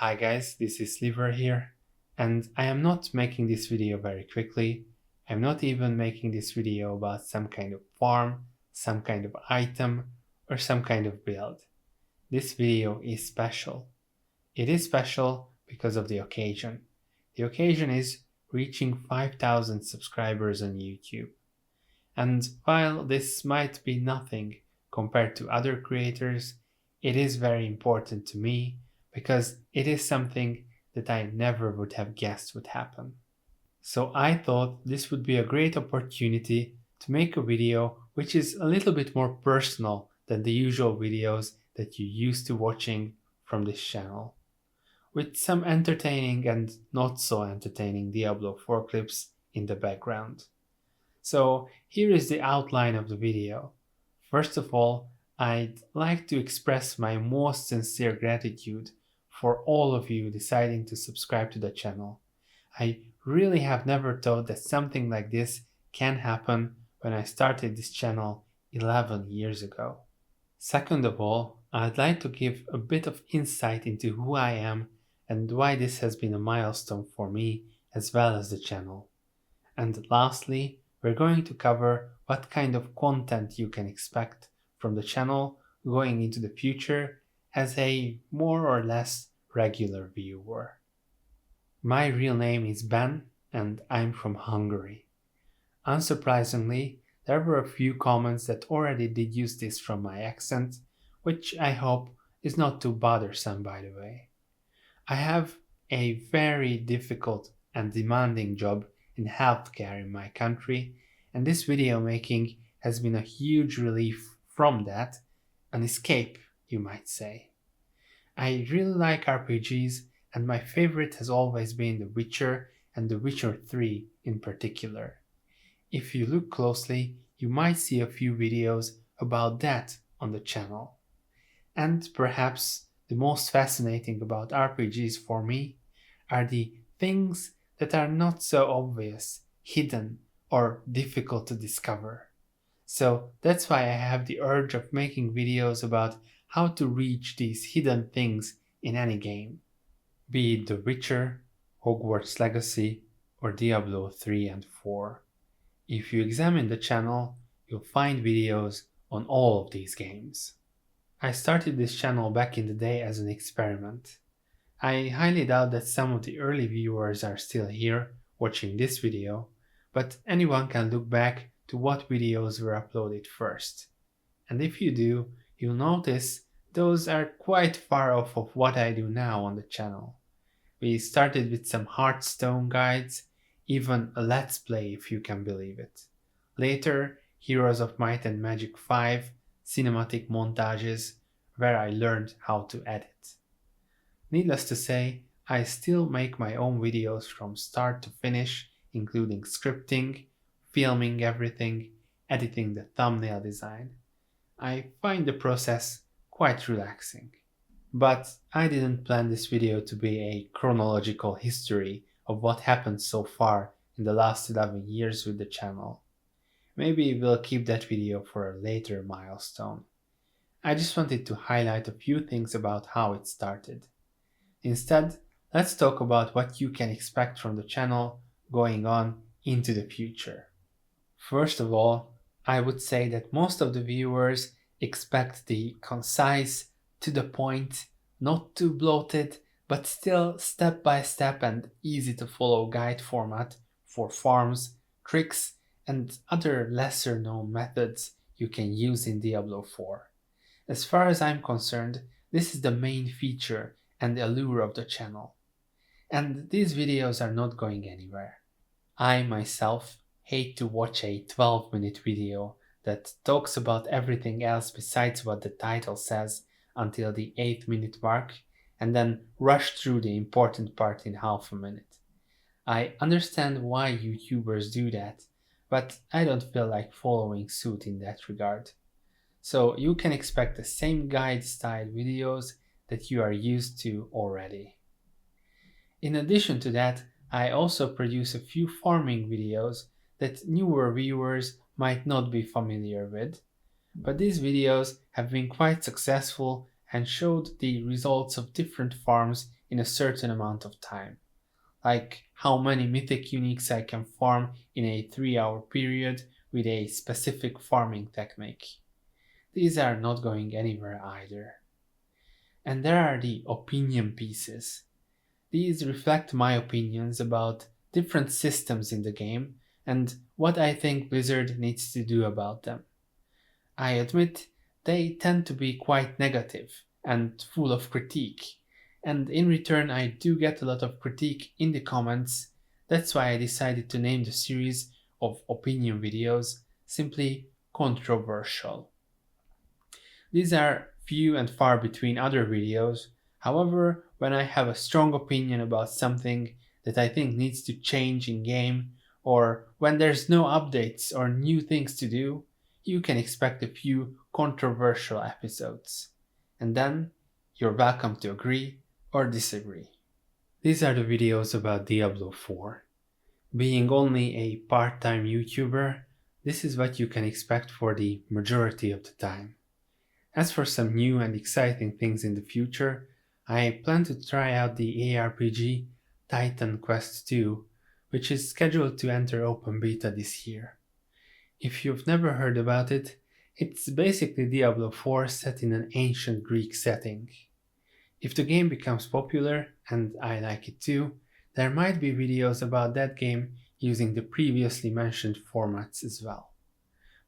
Hi guys, this is Sliver here, and I am not making this video very quickly. I'm not even making this video about some kind of farm, some kind of item, or some kind of build. This video is special. It is special because of the occasion. The occasion is reaching 5,000 subscribers on YouTube. And while this might be nothing compared to other creators, it is very important to me because it is something that I never would have guessed would happen. So I thought this would be a great opportunity to make a video which is a little bit more personal than the usual videos that you're used to watching from this channel, with some entertaining and not so entertaining Diablo 4 clips in the background. So here is the outline of the video. First of all, I'd like to express my most sincere gratitude for all of you deciding to subscribe to the channel. I really have never thought that something like this can happen when I started this channel 11 years ago. Second of all, I'd like to give a bit of insight into who I am and why this has been a milestone for me as well as the channel. And lastly, we're going to cover what kind of content you can expect from the channel going into the future as a more or less regular viewer. My real name is Ben and I'm from Hungary. Unsurprisingly, there were a few comments that already deduced this from my accent, which I hope is not too bothersome, by the way. I have a very difficult and demanding job in healthcare in my country, and this video making has been a huge relief from that, an escape, you might say. I really like RPGs, and my favorite has always been The Witcher and The Witcher 3 in particular. If you look closely, you might see a few videos about that on the channel. And perhaps the most fascinating about RPGs for me are the things that are not so obvious, hidden, or difficult to discover. So that's why I have the urge of making videos about how to reach these hidden things in any game, be it The Witcher, Hogwarts Legacy, or Diablo 3 and 4. If you examine the channel, you'll find videos on all of these games. I started this channel back in the day as an experiment. I highly doubt that some of the early viewers are still here watching this video, but anyone can look back to what videos were uploaded first. And if you do, you'll notice those are quite far off of what I do now on the channel. We started with some Hearthstone guides, even a Let's Play if you can believe it. Later, Heroes of Might and Magic 5 cinematic montages where I learned how to edit. Needless to say, I still make my own videos from start to finish, including scripting, filming everything, editing the thumbnail design. I find the process quite relaxing. But I didn't plan this video to be a chronological history of what happened so far in the last 11 years with the channel. Maybe we'll keep that video for a later milestone. I just wanted to highlight a few things about how it started. Instead, let's talk about what you can expect from the channel going on into the future. First of all, I would say that most of the viewers expect the concise, to the point, not too bloated, but still step by step and easy to follow guide format for farms, tricks, and other lesser known methods you can use in Diablo 4. As far as I'm concerned, this is the main feature and the allure of the channel. And these videos are not going anywhere. I myself hate to watch a 12-minute video that talks about everything else besides what the title says until the 8-minute mark and then rush through the important part in half a minute. I understand why YouTubers do that, but I don't feel like following suit in that regard. So you can expect the same guide style videos that you are used to already. In addition to that, I also produce a few farming videos that newer viewers might not be familiar with, but these videos have been quite successful and showed the results of different farms in a certain amount of time, like how many mythic uniques I can farm in a 3-hour period with a specific farming technique. These are not going anywhere either. And there are the opinion pieces. These reflect my opinions about different systems in the game and what I think Blizzard needs to do about them. I admit they tend to be quite negative and full of critique, and in return I do get a lot of critique in the comments. That's why I decided to name the series of opinion videos simply controversial. These are few and far between other videos. However, when I have a strong opinion about something that I think needs to change in game, or when there's no updates or new things to do, you can expect a few controversial episodes. And then you're welcome to agree or disagree. These are the videos about Diablo 4. Being only a part-time YouTuber, this is what you can expect for the majority of the time. As for some new and exciting things in the future, I plan to try out the ARPG Titan Quest 2, which is scheduled to enter open beta this year. If you've never heard about it, it's basically Diablo 4 set in an ancient Greek setting. If the game becomes popular, and I like it too, there might be videos about that game using the previously mentioned formats as well.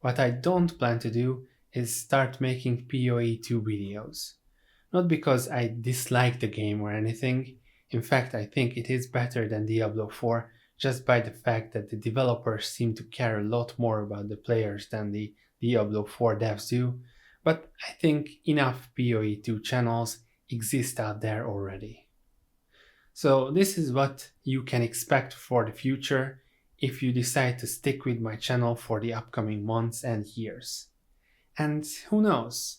What I don't plan to do is start making PoE 2 videos. Not because I dislike the game or anything, in fact I think it is better than Diablo 4 just by the fact that the developers seem to care a lot more about the players than the Diablo 4 devs do, but I think enough PoE 2 channels exist out there already. So this is what you can expect for the future if you decide to stick with my channel for the upcoming months and years. And who knows,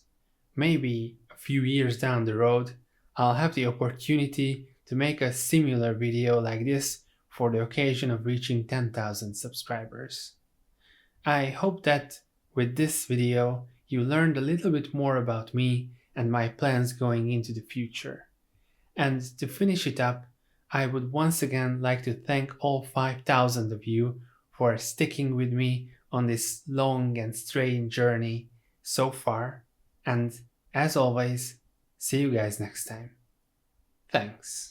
maybe a few years down the road, I'll have the opportunity to make a similar video like this for the occasion of reaching 10,000 subscribers. I hope that with this video you learned a little bit more about me and my plans going into the future. And to finish it up, I would once again like to thank all 5,000 of you for sticking with me on this long and strange journey so far, and as always, see you guys next time. Thanks.